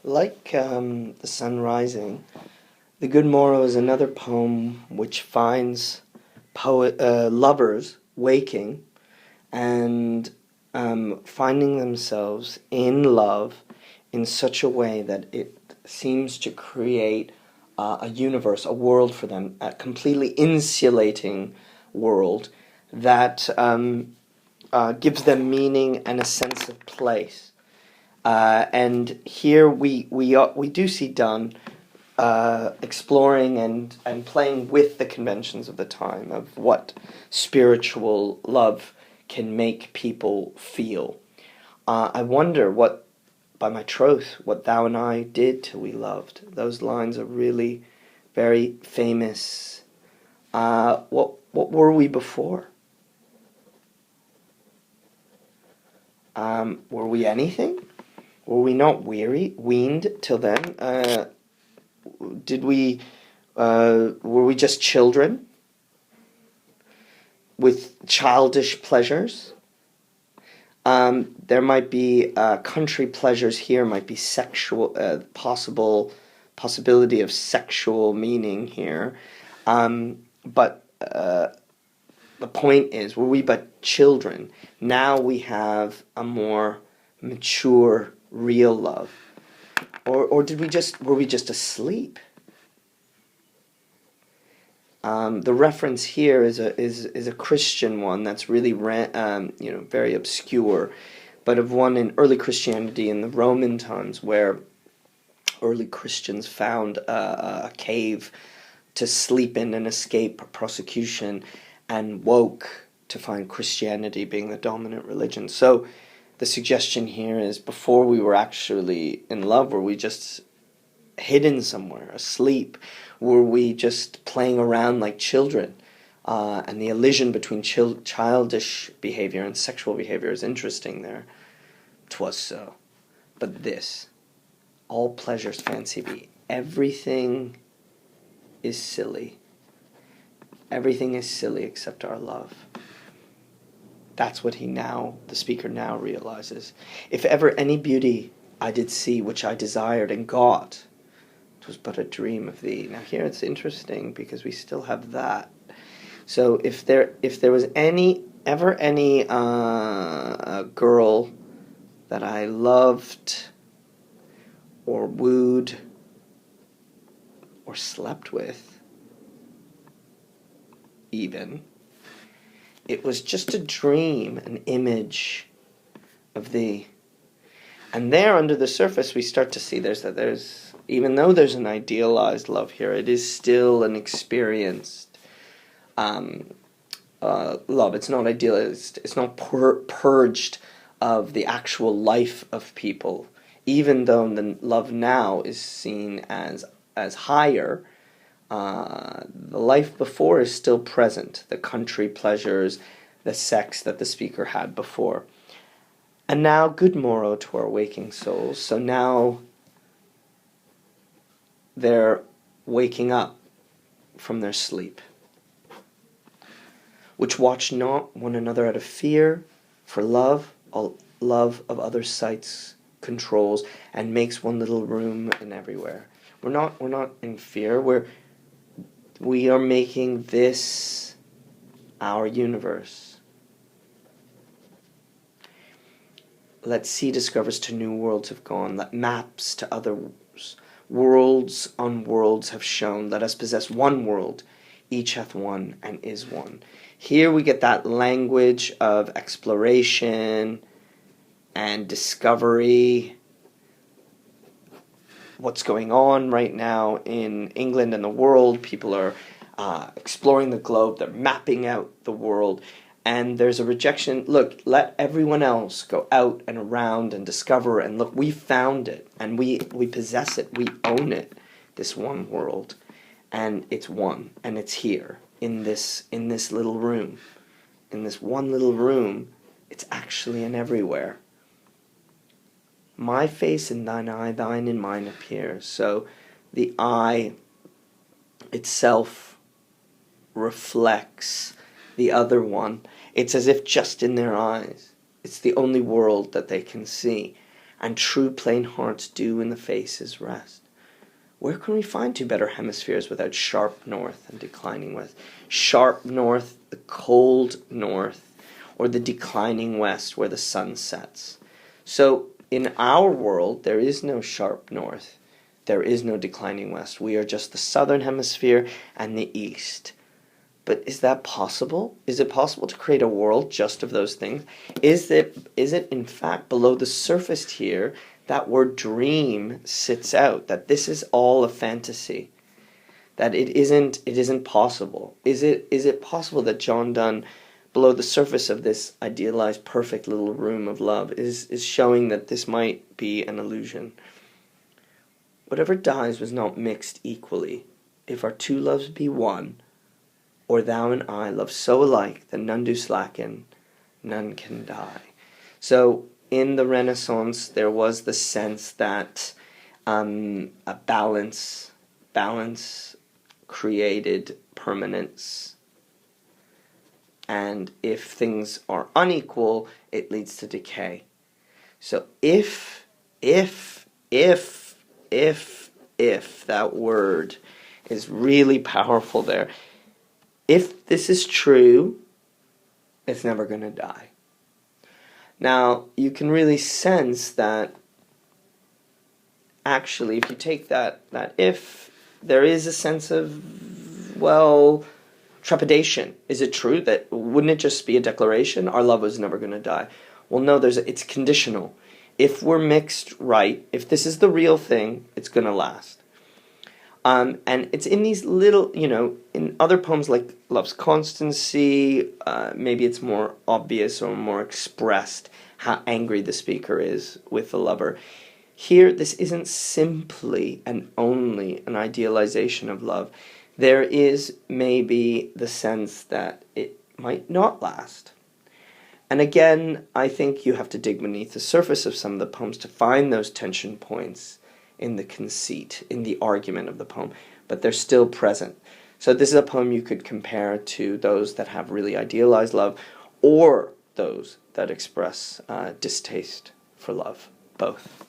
Like The Sun Rising, The Good Morrow is another poem which finds lovers waking and finding themselves in love in such a way that it seems to create a universe, a world for them, a completely insulating world that gives them meaning and a sense of place. And here we do see Donne exploring and playing with the conventions of the time of what spiritual love can make people feel. I wonder what, by my troth, what thou and I did till we loved. Those lines are really very famous. What were we before? Were we anything? Were we not weaned till then? Were we just children with childish pleasures? There might be country pleasures here, might be sexual, possibility of sexual meaning here. But the point is, were we but children? Now we have a more mature, real love. Or were we just asleep? The reference here is a Christian one that's really very obscure, but of one in early Christianity in the Roman times, where early Christians found a cave to sleep in and escape prosecution, and woke to find Christianity being the dominant religion. So the suggestion here is, before we were actually in love, were we just hidden somewhere, asleep? Were we just playing around like children? And the elision between childish behavior and sexual behavior is interesting there. 'Twas so. But this, all pleasures fancy be. Everything is silly. Everything is silly except our love. That's what the speaker now realizes. If ever any beauty I did see which I desired and got, 'twas but a dream of thee. Now here it's interesting because we still have that. So if there was ever any girl that I loved or wooed or slept with, even, it was just a dream, an image of thee. And there, under the surface, we start to see there's even though there's an idealized love here, it is still an experienced love. It's not idealized. It's not purged of the actual life of people. Even though the love now is seen as higher, the life before is still present. The country pleasures, the sex that the speaker had before. And now, good morrow to our waking souls. So now they're waking up from their sleep, which watch not one another out of fear, for love, all love of other sights controls, and makes one little room in everywhere. We're not in fear. We are making this our universe. Let sea discovers to new worlds have gone. Let maps to other worlds on worlds have shown. Let us possess one world. Each hath one and is one. Here we get that language of exploration and discovery. What's going on right now in England and the world? People are exploring the globe. They're mapping out the world. And there's a rejection. Look, let everyone else go out and around and discover. And look, we found it. And we possess it. We own it. This one world. And it's one. And it's here. In this little room. In this one little room. It's actually in everywhere. My face in thine eye, thine in mine appears. So the eye itself reflects the other one. It's as if just in their eyes. It's the only world that they can see. and true plain hearts do in the faces rest. Where can we find two better hemispheres without sharp north and declining west? Sharp north, the cold north, or the declining west where the sun sets. So in our world, there is no sharp north. There is no declining west. We are just the southern hemisphere and the east. But is that possible? Is it possible to create a world just of those things? Is it in fact below the surface here that word dream sits out, that this is all a fantasy, that it isn't possible? Is it possible that John Donne, below the surface of this idealized perfect little room of love, is showing that this might be an illusion? Whatever dies was not mixed equally. If our two loves be one, or thou and I love so alike that none do slacken, none can die. So in the Renaissance, there was the sense that a balance created permanence. And if things are unequal, it leads to decay. So if that word is really powerful there, if this is true, it's never going to die. Now, you can really sense that actually, if you take that if, there is a sense of, well, trepidation. Is it true that, wouldn't it just be a declaration, our love was never going to die? Well, no, it's conditional. If we're mixed right, if this is the real thing, it's going to last. And it's in these little, in other poems like Love's Constancy, maybe it's more obvious or more expressed how angry the speaker is with the lover. Here, this isn't simply and only an idealization of love. There is maybe the sense that it might not last. And again, I think you have to dig beneath the surface of some of the poems to find those tension points in the conceit, in the argument of the poem, but they're still present. So this is a poem you could compare to those that have really idealized love, or those that express distaste for love, both.